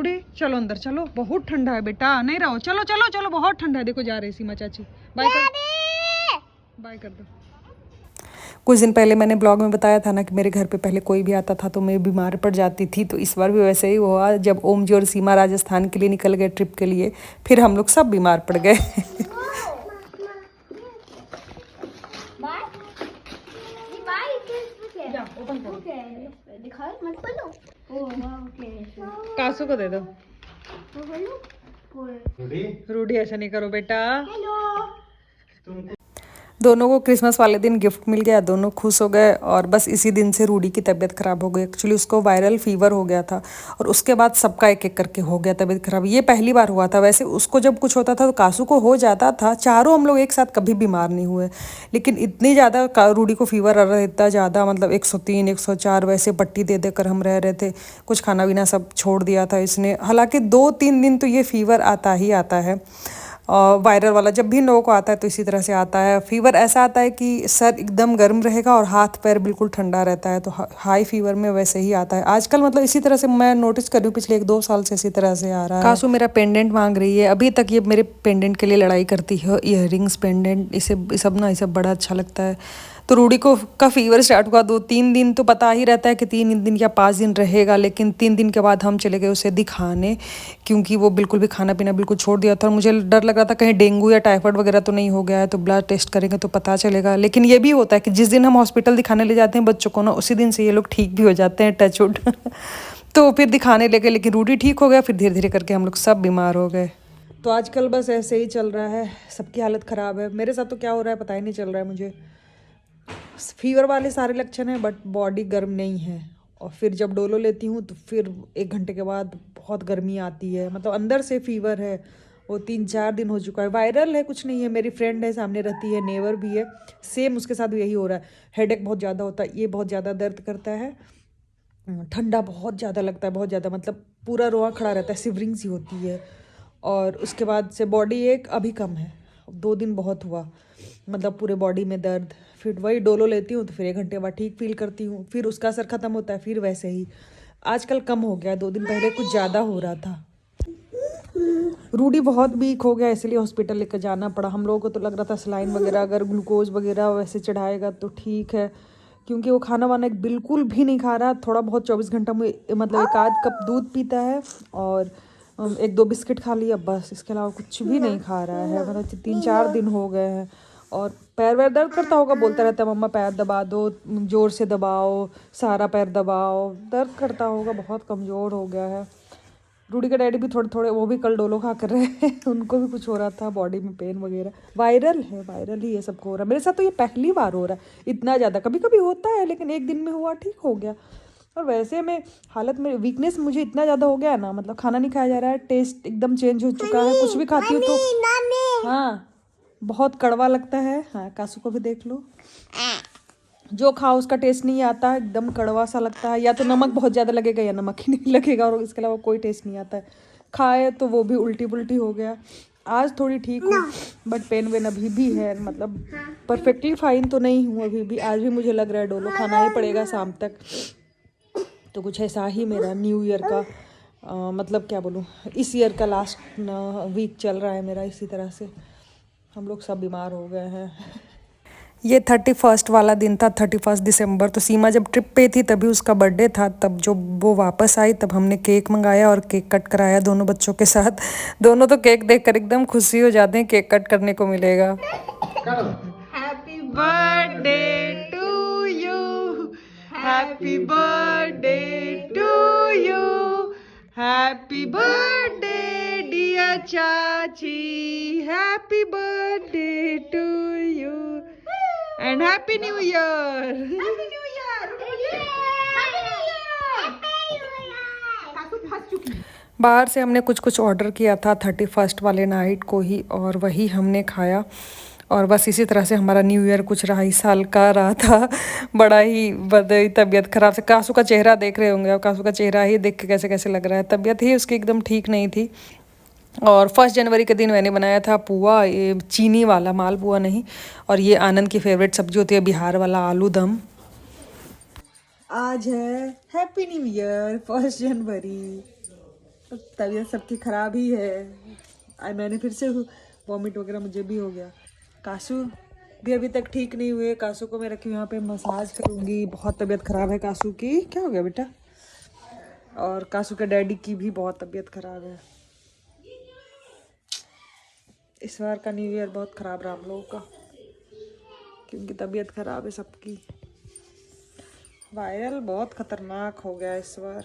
रूडी चलो अंदर चलो, बहुत ठंडा है बेटा, नहीं रहो, चलो चलो चलो, बहुत ठंडा है। देखो जा रही सीमा चाची, बाय कर, बाय कर दो। कुछ दिन पहले मैंने ब्लॉग में बताया था ना कि मेरे घर पे पहले कोई भी आता था तो मैं बीमार पड़ जाती थी, तो इस बार भी वैसे ही हुआ। जब ओम जी और सीमा राजस्थान के लिए निकल गए ट्रिप के लिए, फिर हम लोग सब बीमार पड़ गए। कासू को दे दो। रूडी ऐसा नहीं करो बेटा। दोनों को क्रिसमस वाले दिन गिफ्ट मिल गया, दोनों खुश हो गए। और बस इसी दिन से रूडी की तबीयत खराब हो गई। एक्चुअली उसको वायरल फीवर हो गया था और उसके बाद सबका एक एक करके हो गया तबीयत खराब। ये पहली बार हुआ था। वैसे उसको जब कुछ होता था तो कासू को हो जाता था। चारों हम लोग एक साथ कभी बीमार नहीं हुए, लेकिन इतनी ज़्यादा रूडी को फीवर आ रहा था, इतना ज़्यादा, मतलब 103 104 वैसे पट्टी दे देकर हम रह रहे थे। कुछ खाना पीना सब छोड़ दिया था इसने। हालांकि 2-3 दिन तो ये फीवर आता ही आता है। वायरल वाला जब भी लोगों को आता है तो इसी तरह से आता है। फीवर ऐसा आता है कि सर एकदम गर्म रहेगा और हाथ पैर बिल्कुल ठंडा रहता है, तो हाई फीवर में वैसे ही आता है आजकल। मतलब इसी तरह से मैं नोटिस कर रही हूँ, पिछले 1-2 साल से इसी तरह से आ रहा है। कासू मेरा पेंडेंट मांग रही है, अभी तक ये मेरे पेंडेंट के लिए लड़ाई करती है। ईयररिंग्स, पेंडेंट, इसे सब ना, इसे बड़ा अच्छा लगता है। तो रूडी को का फीवर स्टार्ट हुआ 2-3 दिन तो पता ही रहता है कि 3 दिन या 5 दिन रहेगा, लेकिन 3 दिन के बाद हम चले गए उसे दिखाने, क्योंकि वो बिल्कुल भी खाना पीना बिल्कुल छोड़ दिया था। और मुझे डर लग रहा था कहीं डेंगू या टाइफाइड वगैरह तो नहीं हो गया है, तो ब्लड टेस्ट करेंगे तो पता चलेगा। लेकिन ये भी होता है कि जिस दिन हम हॉस्पिटल दिखाने ले जाते हैं बच्चों को ना, उसी दिन से ये लोग ठीक भी हो जाते हैं, टच वुड। तो फिर दिखाने ले गए, लेकिन रूडी ठीक हो गया, फिर धीरे धीरे करके हम लोग सब बीमार हो गए। तो आजकल बस ऐसे ही चल रहा है, सबकी हालत ख़राब है। मेरे साथ तो क्या हो रहा है पता ही नहीं चल रहा है मुझे। फीवर वाले सारे लक्षण हैं बट बॉडी गर्म नहीं है। और फिर जब डोलो लेती हूँ तो फिर 1 घंटे के बाद बहुत गर्मी आती है, मतलब अंदर से फीवर है। वो 3-4 दिन हो चुका है। वायरल है, कुछ नहीं है। मेरी फ्रेंड है, सामने रहती है, नेवर भी है, सेम उसके साथ भी यही हो रहा है। हेडेक बहुत ज़्यादा होता है, ये बहुत ज़्यादा दर्द करता है, ठंडा बहुत ज़्यादा लगता है, बहुत ज़्यादा, मतलब पूरा रोआ खड़ा रहता है, सिवरिंग सी होती है। और उसके बाद से बॉडी एक अभी कम है, 2 दिन बहुत हुआ, मतलब पूरे बॉडी में दर्द। फिर वही डोलो लेती हूँ तो फिर 1 घंटे बाद ठीक फील करती हूँ, फिर उसका असर ख़त्म होता है, फिर वैसे ही। आजकल कम हो गया, 2 दिन पहले कुछ ज़्यादा हो रहा था। रूडी बहुत वीक हो गया, इसलिए हॉस्पिटल लेकर जाना पड़ा। हम लोगों को तो लग रहा था सलाइन वगैरह, अगर ग्लूकोज वगैरह वैसे चढ़ाएगा तो ठीक है, क्योंकि वो खाना वाना बिल्कुल भी नहीं खा रहा। थोड़ा बहुत 24 घंटा में मतलब 1 आध कप दूध पीता है और 1-2 बिस्किट खा लिया, बस। इसके अलावा कुछ भी नहीं खा रहा है। मतलब 3-4 दिन हो गए हैं। और पैर वैर दर्द करता होगा, बोलता रहता है मम्मा पैर दबा दो, जोर से दबाओ, सारा पैर दबाओ, दर्द करता होगा, बहुत कमज़ोर हो गया है। रूडी के डैडी भी थोड़े थोड़े, वो भी कल डोलो खा कर रहे हैं। उनको भी कुछ हो रहा था, बॉडी में पेन वगैरह। वायरल है, वायरल ही ये सबको हो रहा है। मेरे साथ तो ये पहली बार हो रहा है इतना ज़्यादा। कभी कभी होता है लेकिन 1 दिन में हुआ, ठीक हो गया। और वैसे में हालत में वीकनेस मुझे इतना ज़्यादा हो गया है ना, मतलब खाना नहीं खाया जा रहा है, टेस्ट एकदम चेंज हो चुका है। कुछ भी खाती हूँ तो हाँ बहुत कड़वा लगता है। हाँ कासू को भी देख लो, जो खाओ उसका टेस्ट नहीं आता, एकदम कड़वा सा लगता है। या तो नमक बहुत ज़्यादा लगेगा या नमक ही नहीं लगेगा, और इसके अलावा कोई टेस्ट नहीं आता है। खाए तो वो भी उल्टी पुल्टी हो गया। आज थोड़ी ठीक हूँ बट पेन वेन अभी भी है, मतलब परफेक्टली फाइन तो नहीं हूँ अभी भी। आज भी मुझे लग रहा है डोलो खाना ही पड़ेगा शाम तक। तो कुछ ऐसा ही मेरा न्यू ईयर का मतलब क्या बोलूँ, इस ईयर का लास्ट वीक चल रहा है मेरा। इसी तरह से हम लोग सब बीमार हो गए हैं। ये 31 वाला दिन था, 31 दिसंबर। तो सीमा जब ट्रिप पे थी तभी उसका बर्थडे था। तब जब वो वापस आई तब हमने केक मंगाया और केक कट कराया दोनों बच्चों के साथ। दोनों तो केक देखकर एकदम खुशी हो जाते हैं, केक कट करने को मिलेगा। Happy birthday to you, happy birthday to you, happy birthday dear चाची, happy birthday to you and happy new year. Happy new year. बाहर से हमने कुछ कुछ ऑर्डर किया था 31 वाले नाइट को ही, और वही हमने खाया। और बस इसी तरह से हमारा न्यू ईयर कुछ रहा, इस साल का रहा था। बड़ा ही बड़ी तबीयत खराब से। कासू का चेहरा देख रहे होंगे, और कासू का चेहरा ही देख के कैसे कैसे लग रहा है। तबीयत ही उसकी एकदम ठीक नहीं थी। और 1 जनवरी के दिन मैंने बनाया था पुआ, ये चीनी वाला, माल पुआ नहीं। और ये आनंद की फेवरेट सब्जी होती है बिहार वाला, आलू दम। आज है हैप्पी न्यू ईयर, 1 जनवरी। तबीयत सबकी ख़राब ही है। मैंने फिर से वॉमिट वगैरह मुझे भी हो गया। कासू भी अभी तक ठीक नहीं हुए। कासू को मैं रखी हूँ यहाँ पे, मसाज करूँगी। बहुत तबीयत ख़राब है कासू की। क्या हो गया बेटा? और कासू के डैडी की भी बहुत तबीयत ख़राब है। इस बार का न्यू ईयर बहुत ख़राब रहा हम लोगों का, क्योंकि तबीयत ख़राब है सबकी। वायरल बहुत ख़तरनाक हो गया इस बार।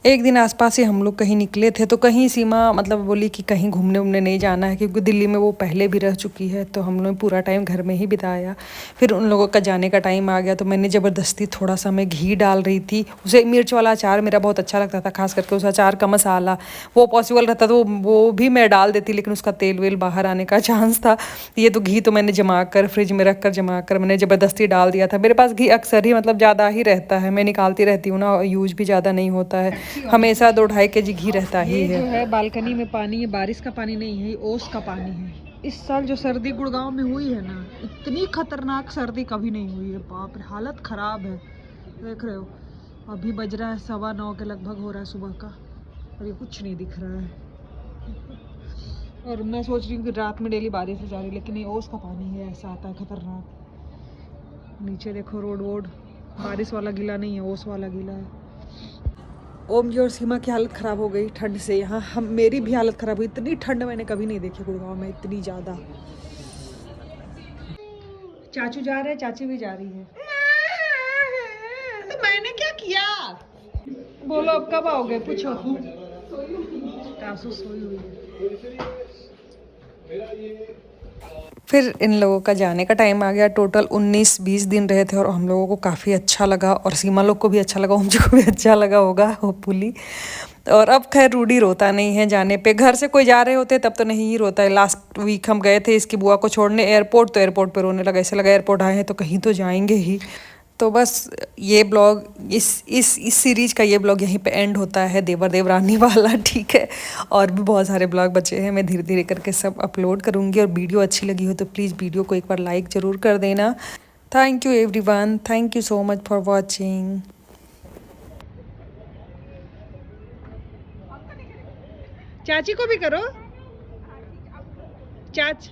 एक दिन आसपास ही हम लोग कहीं निकले थे, तो कहीं सीमा मतलब बोली कि कहीं घूमने उमने नहीं जाना है, क्योंकि दिल्ली में वो पहले भी रह चुकी है। तो हम लोग पूरा टाइम घर में ही बिताया। फिर उन लोगों का जाने का टाइम आ गया, तो मैंने ज़बरदस्ती थोड़ा सा मैं घी डाल रही थी। उसे मिर्च वाला अचार मेरा बहुत अच्छा लगता था, खास करके उस अचार का मसाला। वो पॉसिबल रहता तो वो भी मैं डाल देती, लेकिन उसका तेल वेल बाहर आने का चांस था। ये तो घी तो मैंने जमा कर फ्रिज में रख कर जमा कर मैंने ज़बरदस्ती डाल दिया था। मेरे पास घी अक्सर ही मतलब ज़्यादा ही रहता है, मैं निकालती रहती हूँ ना, यूज भी ज़्यादा नहीं होता है। हमेशा 2-2.5 केजी घी रहता ही है। जो है बालकनी में पानी, ये बारिश का पानी नहीं है, ओस का पानी है। इस साल जो सर्दी गुड़गांव में हुई है ना, इतनी खतरनाक सर्दी कभी नहीं हुई है। बाप रे, हालत खराब है। देख रहे हो, अभी बज रहा है 9:15 के लगभग हो रहा है सुबह का, और ये कुछ नहीं दिख रहा है। और मैं सोच रही हूँ कि रात में डेली बारिश हो जा रही है, लेकिन ये ओस का पानी है, ऐसा आता है खतरनाक। नीचे देखो रोड वोड, बारिश वाला गीला नहीं है, ओस वाला गीला है। ओम की और सीमा की हालत ख़राब हो गई ठंड से। यहाँ हम मेरी भी हालत ख़राब हुई। इतनी ठंड मैंने कभी नहीं देखी गुड़गांव में, इतनी ज़्यादा। चाचू जा रहे हैं, चाची भी जा रही है। तो मैंने क्या किया? बोलो अब कब आओगे, पूछो। कासू सोई हुई है। फिर इन लोगों का जाने का टाइम आ गया। टोटल 19-20 दिन रहे थे, और हम लोगों को काफ़ी अच्छा लगा, और सीमा लोग को भी अच्छा लगा, ओम जी को भी अच्छा लगा होगा होपफुली। और अब खैर रूडी रोता नहीं है जाने पे। घर से कोई जा रहे होते तब तो नहीं ही रोता है। लास्ट वीक हम गए थे इसकी बुआ को छोड़ने एयरपोर्ट, तो एयरपोर्ट पे रोने लगा। ऐसे लगा एयरपोर्ट आए हैं तो कहीं तो जाएंगे ही। तो बस ये ब्लॉग, इस सीरीज का ये ब्लॉग यहीं पे एंड होता है, देवर देवरानी वाला, ठीक है। और भी बहुत सारे ब्लॉग बचे हैं, मैं धीरे धीरे करके सब अपलोड करूँगी। और वीडियो अच्छी लगी हो तो प्लीज़ वीडियो को एक बार लाइक ज़रूर कर देना। Thank you everyone, thank you so much for watching. चाची को भी करो। चाच